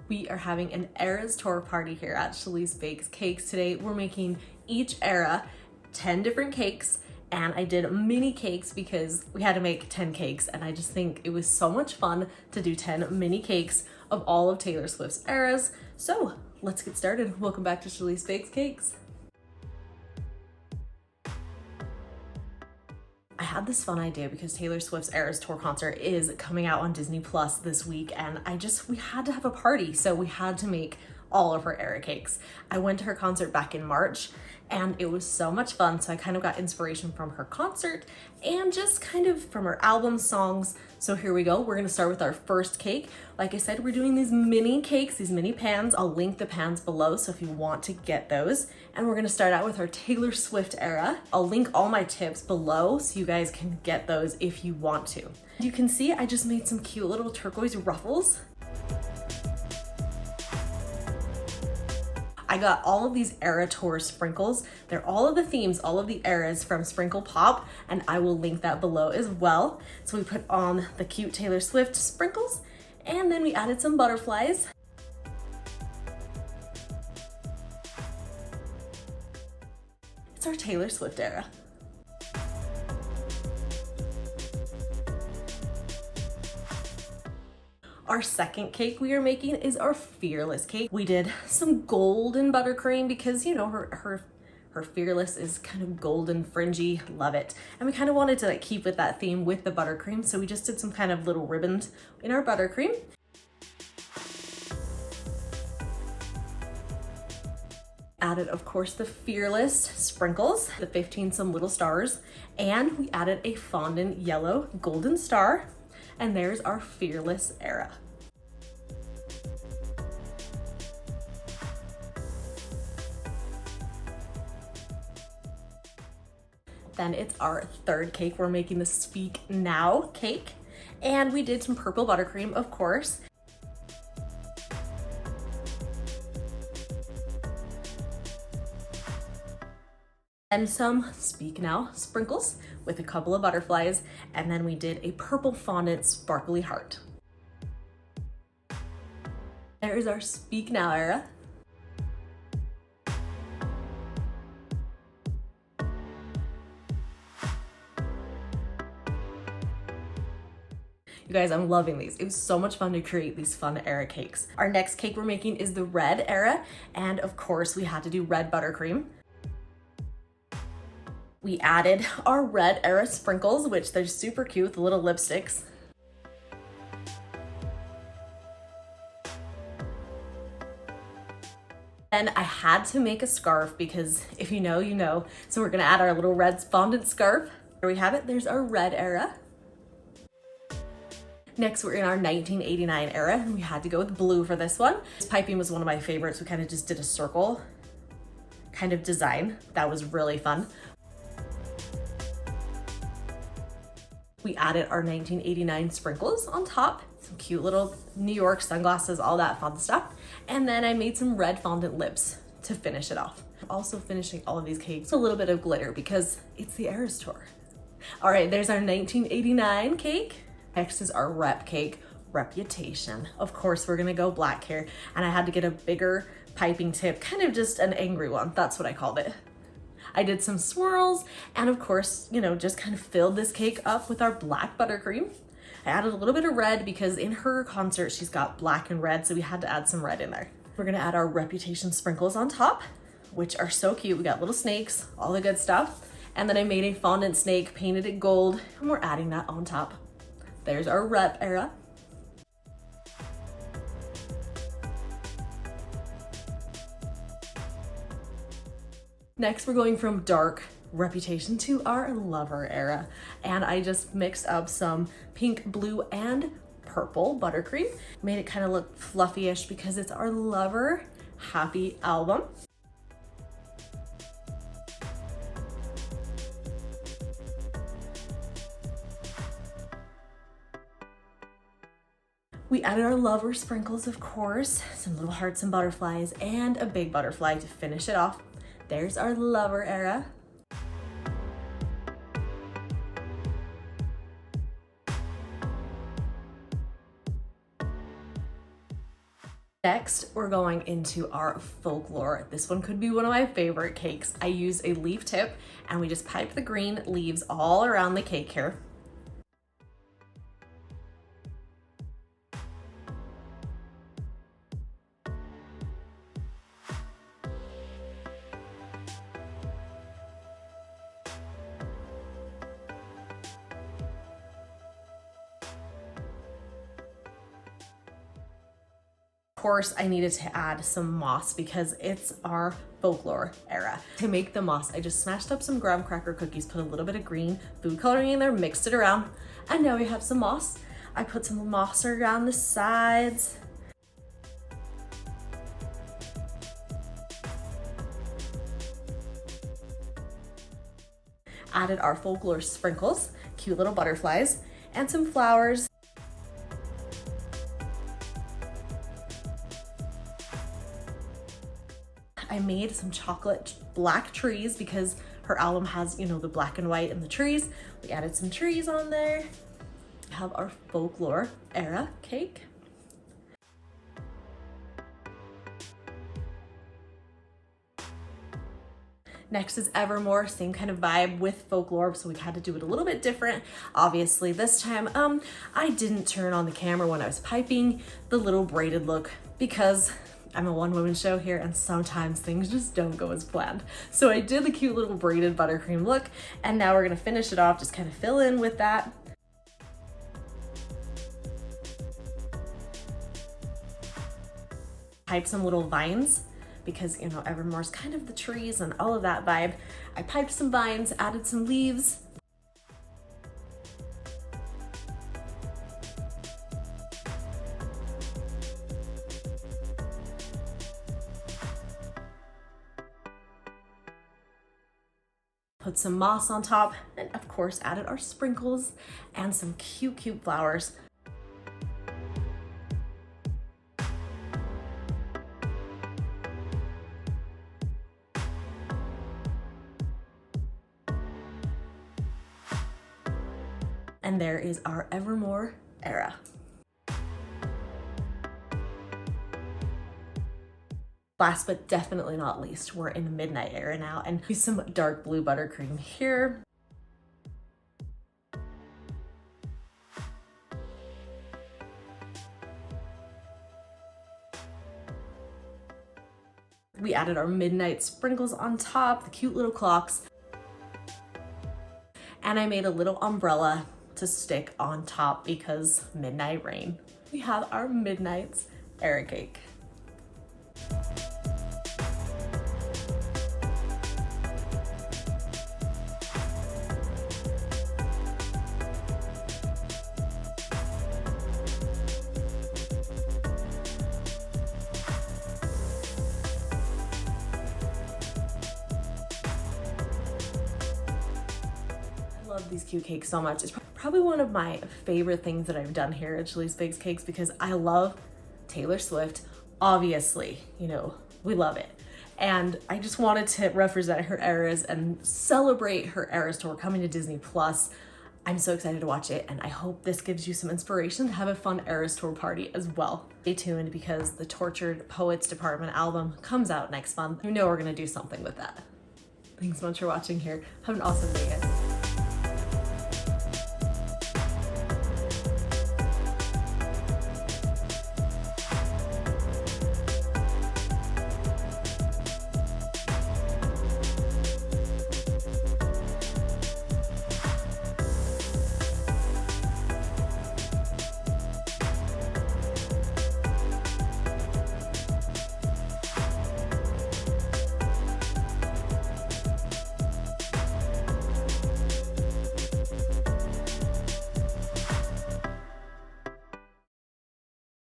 We are having an ERAS tour party here at Shalice Bakes Cakes. Today we're making each era 10 different cakes, and I did mini cakes because we had to make 10 cakes, and I just think it was so much fun to do 10 mini cakes of all of Taylor Swift's eras. So let's get started. Welcome back to Shalice Bakes Cakes. I had this fun idea because Taylor Swift's ERAS tour concert is coming out on Disney Plus this week, and we had to have a party, so we had to make all of her era cakes. I went to her concert back in March and it was so much fun, so I kind of got inspiration from her concert and just kind of from her album songs. So here we go. We're gonna start with our first cake. Like I said, we're doing these mini cakes, these mini pans. I'll link the pans below so if you want to get those. And we're gonna start out with our Taylor Swift era. I'll link all my tips below so you guys can get those if you want to. You can see I just made some cute little turquoise ruffles. I got all of these era tour sprinkles. They're all of the themes, all of the eras from Sprinkle Pop, and I will link that below as well. So we put on the cute Taylor Swift sprinkles, and then we added some butterflies. It's our Taylor Swift era. Our second cake we are making is our Fearless cake. We did some golden buttercream because, you know, her Fearless is kind of golden fringy, love it. And we kind of wanted to like keep with that theme with the buttercream, so we just did some kind of little ribbons in our buttercream. Added, of course, the Fearless sprinkles, the 15 some little stars, and we added a fondant yellow golden star. And there's our Fearless era. Then it's our third cake. We're making the Speak Now cake. And we did some purple buttercream, of course. And some Speak Now sprinkles with a couple of butterflies, and then we did a purple fondant sparkly heart. There is our Speak Now era. You guys, I'm loving these. It was so much fun to create these fun era cakes. Our next cake we're making is the red era, and of course we had to do red buttercream. We added our red era sprinkles, which they're super cute with the little lipsticks. Then I had to make a scarf because if you know, you know. So we're gonna add our little red fondant scarf. There we have it, there's our red era. Next, we're in our 1989 era, and we had to go with blue for this one. This piping was one of my favorites. We kind of just did a circle kind of design. That was really fun. We added our 1989 sprinkles on top, some cute little New York sunglasses, all that fun stuff. And then I made some red fondant lips to finish it off. Also finishing all of these cakes with a little bit of glitter because it's the ERAS tour. All right, there's our 1989 cake. Next is our rep cake, Reputation. Of course, we're gonna go black here, and I had to get a bigger piping tip, kind of just an angry one. That's what I called it. I did some swirls, and of course, you know, just kind of filled this cake up with our black buttercream. I added a little bit of red because in her concert, she's got black and red, so we had to add some red in there. We're gonna add our Reputation sprinkles on top, which are so cute. We got little snakes, all the good stuff. And then I made a fondant snake, painted it gold, and we're adding that on top. There's our rep era. Next, we're going from dark Reputation to our Lover era. And I just mixed up some pink, blue, and purple buttercream. Made it kind of look fluffy-ish because it's our Lover Happy album. We added our Lover sprinkles, of course, some little hearts and butterflies, and a big butterfly to finish it off. There's our Lover era. Next, we're going into our Folklore. This one could be one of my favorite cakes. I used a leaf tip and we just piped the green leaves all around the cake here. Of course, I needed to add some moss because it's our Folklore era. To make the moss, I just smashed up some graham cracker cookies, put a little bit of green food coloring in there, mixed it around, and now we have some moss. I put some moss around the sides. Added our Folklore sprinkles, cute little butterflies, and some flowers. I made some chocolate black trees because her album has, you know, the black and white and the trees. We added some trees on there. We have our Folklore era cake. Next is Evermore, same kind of vibe with Folklore, so we had to do it a little bit different. Obviously, this time, I didn't turn on the camera when I was piping the little braided look because I'm a one-woman show here and sometimes things just don't go as planned. So I did the cute little braided buttercream look, and now we're gonna finish it off, just kind of fill in with that. Pipe some little vines because, you know, Evermore's kind of the trees and all of that vibe. I piped some vines, added some leaves. Put some moss on top, and of course added our sprinkles and some cute flowers. And there is our Evermore era. Last but definitely not least, we're in Midnight era now, and use some dark blue buttercream here. We added our midnight sprinkles on top, the cute little clocks, and I made a little umbrella to stick on top because midnight rain. We have our Midnight's era cake. I love these cute cakes so much. It's probably one of my favorite things that I've done here at Shalee's Bakes Cakes because I love Taylor Swift. Obviously, you know, we love it. And I just wanted to represent her eras and celebrate her eras tour coming to Disney Plus. I'm so excited to watch it, and I hope this gives you some inspiration to have a fun Eras Tour party as well. Stay tuned because the Tortured Poets Department album comes out next month. You know we're gonna do something with that. Thanks so much for watching here. Have an awesome day, guys.